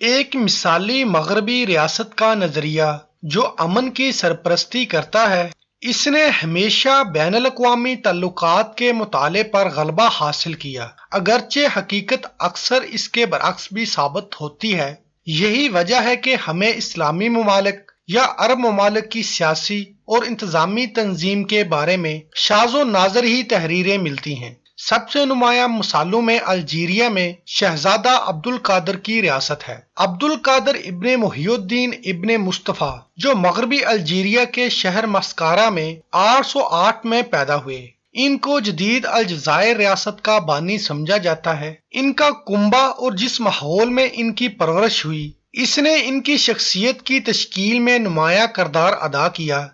ایک مثالی مغربی ریاست کا نظریہ جو امن کی سرپرستی کرتا ہے، اس نے ہمیشہ بین الاقوامی تعلقات کے مطالعے پر غلبہ حاصل کیا، اگرچہ حقیقت اکثر اس کے برعکس بھی ثابت ہوتی ہے۔ یہی وجہ ہے کہ ہمیں اسلامی ممالک یا عرب ممالک کی سیاسی اور انتظامی تنظیم کے بارے میں شاذ و نادر ہی تحریریں ملتی ہیں۔ سب سے نمایاں مثالوں میں الجیریا میں شہزادہ عبد القادر کی ریاست ہے۔ عبد القادر ابن محی الدین ابن مصطفیٰ جو مغربی الجیریا کے شہر مسکارا میں 808 میں پیدا ہوئے، ان کو جدید الجزائر ریاست کا بانی سمجھا جاتا ہے۔ ان کا کنبہ اور جس ماحول میں ان کی پرورش ہوئی، اس نے ان کی شخصیت کی تشکیل میں نمایاں کردار ادا کیا۔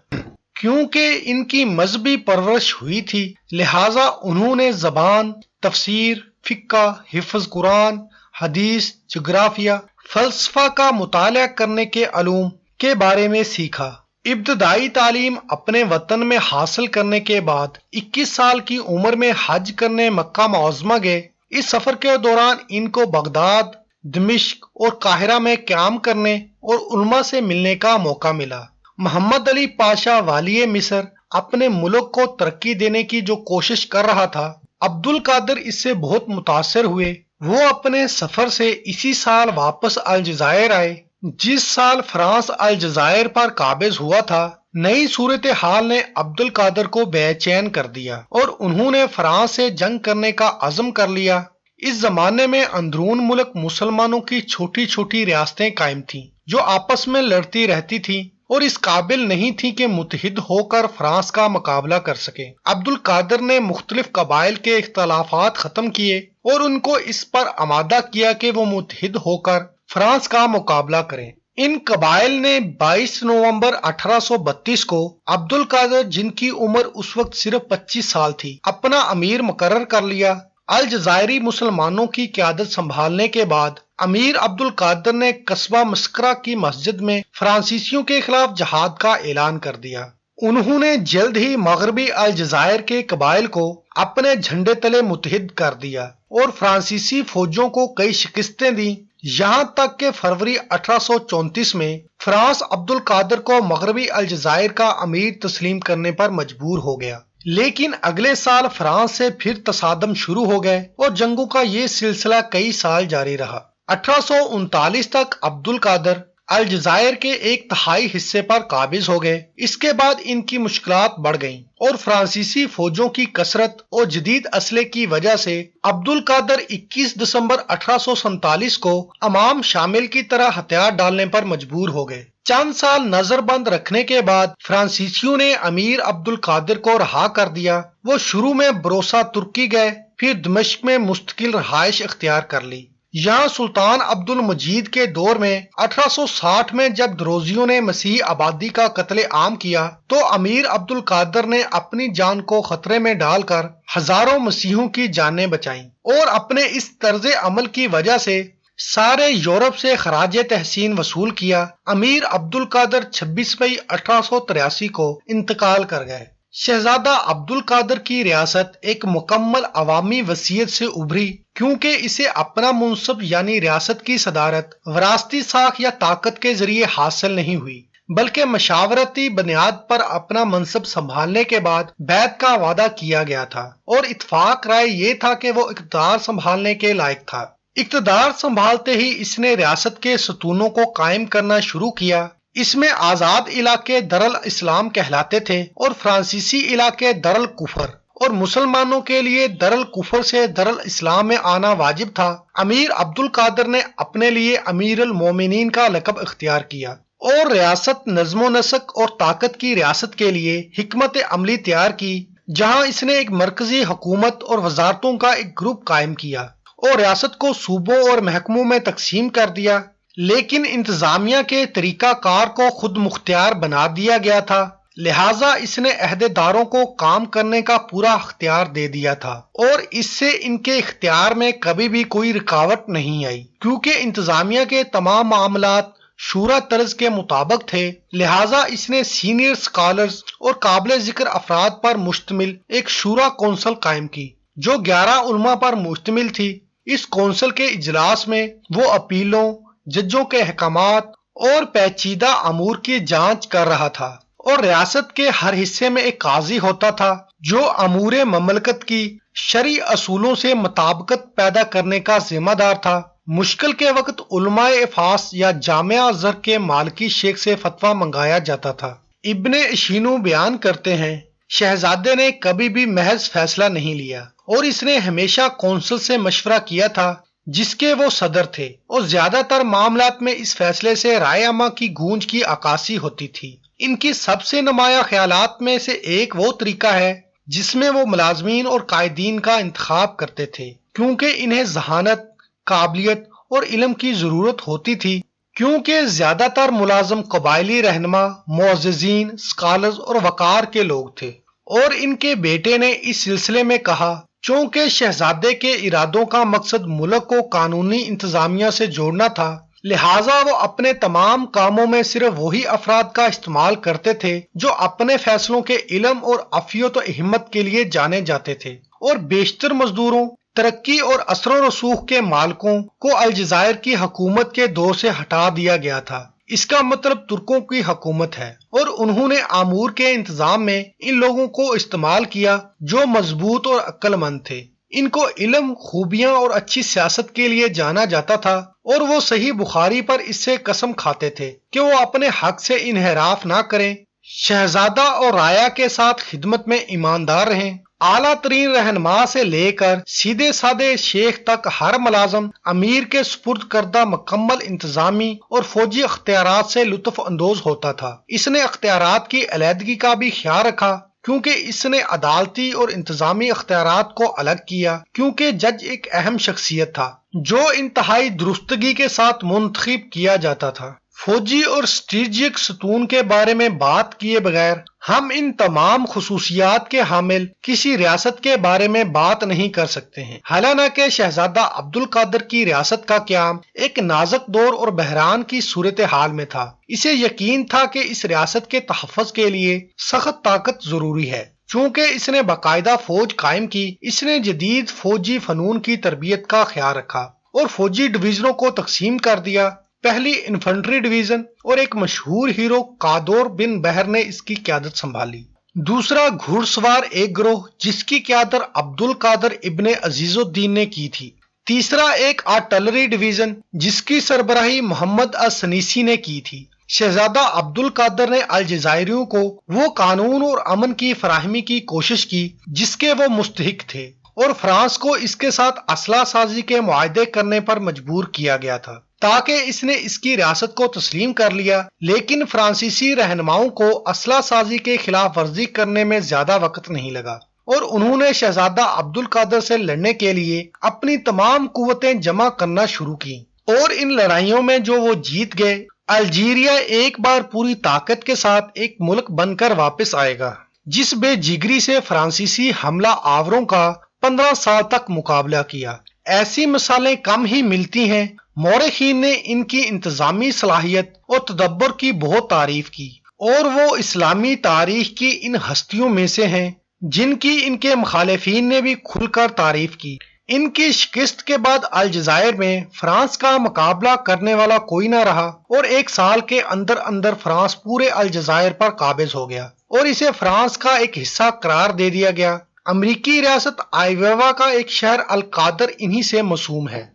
کیونکہ ان کی مذہبی پرورش ہوئی تھی، لہٰذا انہوں نے زبان، تفسیر، فقہ، حفظ قرآن، حدیث، جغرافیہ، فلسفہ کا مطالعہ کرنے کے علوم کے بارے میں سیکھا۔ ابتدائی تعلیم اپنے وطن میں حاصل کرنے کے بعد 21 سال کی عمر میں حج کرنے مکہ معظمہ گئے۔ اس سفر کے دوران ان کو بغداد، دمشق اور قاہرہ میں قیام کرنے اور علماء سے ملنے کا موقع ملا۔ محمد علی پاشا والی مصر اپنے ملک کو ترقی دینے کی جو کوشش کر رہا تھا، عبد القادر اس سے بہت متاثر ہوئے۔ وہ اپنے سفر سے اسی سال واپس الجزائر آئے جس سال فرانس الجزائر پر قابض ہوا تھا۔ نئی صورتحال نے عبد القادر کو بے چین کر دیا اور انہوں نے فرانس سے جنگ کرنے کا عزم کر لیا۔ اس زمانے میں اندرون ملک مسلمانوں کی چھوٹی چھوٹی ریاستیں قائم تھیں جو آپس میں لڑتی رہتی تھیں اور اس قابل نہیں تھی کہ متحد ہو کر فرانس کا مقابلہ کر سکیں۔ عبد القادر نے مختلف قبائل کے اختلافات ختم کیے اور ان کو اس پر آمادہ کیا کہ وہ متحد ہو کر فرانس کا مقابلہ کریں۔ ان قبائل نے 22 نومبر 1832 کو عبد القادر، جن کی عمر اس وقت صرف 25 سال تھی، اپنا امیر مقرر کر لیا۔ الجزائری مسلمانوں کی قیادت سنبھالنے کے بعد امیر عبد القادر نے قصبہ مسکرہ کی مسجد میں فرانسیسیوں کے خلاف جہاد کا اعلان کر دیا۔ انہوں نے جلد ہی مغربی الجزائر کے قبائل کو اپنے جھنڈے تلے متحد کر دیا اور فرانسیسی فوجوں کو کئی شکستیں دیں، یہاں تک کہ فروری 1834 میں فرانس عبد القادر کو مغربی الجزائر کا امیر تسلیم کرنے پر مجبور ہو گیا۔ لیکن اگلے سال فرانس سے پھر تصادم شروع ہو گئے اور جنگوں کا یہ سلسلہ کئی سال جاری رہا۔ 1839 تک عبد القادر الجزائر کے 1/3 حصے پر قابض ہو گئے۔ اس کے بعد ان کی مشکلات بڑھ گئیں اور فرانسیسی فوجوں کی کثرت اور جدید اسلحے کی وجہ سے عبد القادر 21 دسمبر 1847 کو امام شامل کی طرح ہتھیار ڈالنے پر مجبور ہو گئے۔ چند سال نظر بند رکھنے کے بعد فرانسیسیوں نے امیر عبد القادر کو رہا کر دیا۔ وہ شروع میں بروسا ترکی گئے، پھر دمشق میں مستقل رہائش اختیار کر لی۔ یہاں سلطان عبد المجید کے دور میں 1860 میں جب دروزیوں نے مسیح آبادی کا قتل عام کیا تو امیر عبد القادر نے اپنی جان کو خطرے میں ڈال کر ہزاروں مسیحیوں کی جانیں بچائیں اور اپنے اس طرز عمل کی وجہ سے سارے یورپ سے خراج تحسین وصول کیا۔ امیر عبد القادر 26 مئی 1883 کو انتقال کر گئے۔ شہزادہ عبد القادر کی ریاست ایک مکمل عوامی وصیت سے ابھری کیونکہ اسے اپنا منصب یعنی ریاست کی صدارت وراثتی ساکھ یا طاقت کے ذریعے حاصل نہیں ہوئی، بلکہ مشاورتی بنیاد پر اپنا منصب سنبھالنے کے بعد بیعت کا وعدہ کیا گیا تھا اور اتفاق رائے یہ تھا کہ وہ اقتدار سنبھالنے کے لائق تھا۔ اقتدار سنبھالتے ہی اس نے ریاست کے ستونوں کو قائم کرنا شروع کیا۔ اس میں آزاد علاقے دارالاسلام کہلاتے تھے اور فرانسیسی علاقے دارالکفر، اور مسلمانوں کے لیے دارالکفر سے دارالاسلام میں آنا واجب تھا۔ امیر عبد القادر نے اپنے لیے امیر المومنین کا لقب اختیار کیا اور ریاست نظم و نسق اور طاقت کی ریاست کے لیے حکمت عملی تیار کی، جہاں اس نے ایک مرکزی حکومت اور وزارتوں کا ایک گروپ قائم کیا اور ریاست کو صوبوں اور محکموں میں تقسیم کر دیا، لیکن انتظامیہ کے طریقہ کار کو خود مختار بنا دیا گیا تھا، لہٰذا اس نے عہدیداروں کو کام کرنے کا پورا اختیار دے دیا تھا اور اس سے ان کے اختیار میں کبھی بھی کوئی رکاوٹ نہیں آئی۔ کیونکہ انتظامیہ کے تمام معاملات شورا طرز کے مطابق تھے، لہٰذا اس نے سینئر اسکالرز اور قابل ذکر افراد پر مشتمل ایک شورا کونسل قائم کی جو 11 علماء پر مشتمل تھی۔ اس کونسل کے اجلاس میں وہ اپیلوں، ججوں کے احکامات اور پیچیدہ امور کی جانچ کر رہا تھا، اور ریاست کے ہر حصے میں ایک قاضی ہوتا تھا جو امور مملکت کی شرعی اصولوں سے مطابقت پیدا کرنے کا ذمہ دار تھا۔ مشکل کے وقت علماء افاس یا جامعہ ازہر کے مالکی شیخ سے فتویٰ منگایا جاتا تھا۔ ابن اشینو بیان کرتے ہیں، شہزادے نے کبھی بھی محض فیصلہ نہیں لیا، اور اس نے ہمیشہ کونسل سے مشورہ کیا تھا جس کے وہ صدر تھے، اور زیادہ تر معاملات میں اس فیصلے سے رائے عامہ کی گونج کی عکاسی ہوتی تھی۔ ان کی سب سے نمایاں خیالات میں سے ایک وہ طریقہ ہے جس میں وہ ملازمین اور قائدین کا انتخاب کرتے تھے، کیونکہ انہیں ذہانت، قابلیت اور علم کی ضرورت ہوتی تھی، کیونکہ زیادہ تر ملازم قبائلی رہنما، معززین، اسکالرز اور وقار کے لوگ تھے۔ اور ان کے بیٹے نے اس سلسلے میں کہا، چونکہ شہزادے کے ارادوں کا مقصد ملک کو قانونی انتظامیہ سے جوڑنا تھا، لہٰذا وہ اپنے تمام کاموں میں صرف وہی افراد کا استعمال کرتے تھے جو اپنے فیصلوں کے علم اور عفویت و ہمت کے لیے جانے جاتے تھے، اور بیشتر مزدوروں، ترقی اور اثر و رسوخ کے مالکوں کو الجزائر کی حکومت کے دور سے ہٹا دیا گیا تھا۔ اس کا مطلب ترکوں کی حکومت ہے، اور انہوں نے امور کے انتظام میں ان لوگوں کو استعمال کیا جو مضبوط اور عقل مند تھے۔ ان کو علم، خوبیاں اور اچھی سیاست کے لیے جانا جاتا تھا، اور وہ صحیح بخاری پر اس سے قسم کھاتے تھے کہ وہ اپنے حق سے انحراف نہ کریں، شہزادہ اور رایا کے ساتھ خدمت میں ایماندار رہیں۔ اعلیٰ ترین رہنما سے لے کر سیدھے سادے شیخ تک ہر ملازم امیر کے سپرد کردہ مکمل انتظامی اور فوجی اختیارات سے لطف اندوز ہوتا تھا۔ اس نے اختیارات کی علیحدگی کا بھی خیال رکھا، کیونکہ اس نے عدالتی اور انتظامی اختیارات کو الگ کیا، کیونکہ جج ایک اہم شخصیت تھا جو انتہائی درستگی کے ساتھ منتخب کیا جاتا تھا۔ فوجی اور اسٹریٹجک ستون کے بارے میں بات کیے بغیر ہم ان تمام خصوصیات کے حامل کسی ریاست کے بارے میں بات نہیں کر سکتے ہیں۔ حالانکہ شہزادہ عبد القادر کی ریاست کا قیام ایک نازک دور اور بحران کی صورتحال میں تھا۔ اسے یقین تھا کہ اس ریاست کے تحفظ کے لیے سخت طاقت ضروری ہے۔ چونکہ اس نے باقاعدہ فوج قائم کی، اس نے جدید فوجی فنون کی تربیت کا خیال رکھا اور فوجی ڈویژنوں کو تقسیم کر دیا۔ پہلی انفنٹری ڈویژن اور ایک مشہور ہیرو قادور بن بحر نے اس کی قیادت سنبھالی۔ دوسرا گھڑ سوار ایک گروہ جس کی قیادت عبد القادر ابن عزیز الدین نے کی تھی۔ تیسرا ایک آرٹلری ڈویژن جس کی سربراہی محمد السنیسی نے کی تھی۔ شہزادہ عبد القادر نے الجزائریوں کو وہ قانون اور امن کی فراہمی کی کوشش کی جس کے وہ مستحق تھے، اور فرانس کو اس کے ساتھ اسلحہ سازی کے معاہدے کرنے پر مجبور کیا گیا تھا تاکہ اس نے اس کی ریاست کو تسلیم کر لیا۔ لیکن فرانسیسی رہنماؤں کو اسلحہ سازی کے خلاف ورزی کرنے میں زیادہ وقت نہیں لگا، اور انہوں نے شہزادہ عبد القادر سے لڑنے کے لیے اپنی تمام قوتیں جمع کرنا شروع کی، اور ان لڑائیوں میں جو وہ جیت گئے، الجیریا ایک بار پوری طاقت کے ساتھ ایک ملک بن کر واپس آئے گا جس بے جگری سے فرانسیسی حملہ آوروں کا 15 سال تک مقابلہ کیا۔ ایسی مثالیں کم ہی ملتی ہیں۔ مورخین نے ان کی انتظامی صلاحیت اور تدبر کی بہت تعریف کی، اور وہ اسلامی تاریخ کی ان ہستیوں میں سے ہیں جن کی ان کے مخالفین نے بھی کھل کر تعریف کی۔ ان کی شکست کے بعد الجزائر میں فرانس کا مقابلہ کرنے والا کوئی نہ رہا، اور 1 سال کے اندر اندر فرانس پورے الجزائر پر قابض ہو گیا اور اسے فرانس کا ایک حصہ قرار دے دیا گیا۔ امریکی ریاست آئیووا کا ایک شہر القادر انہی سے موسوم ہے۔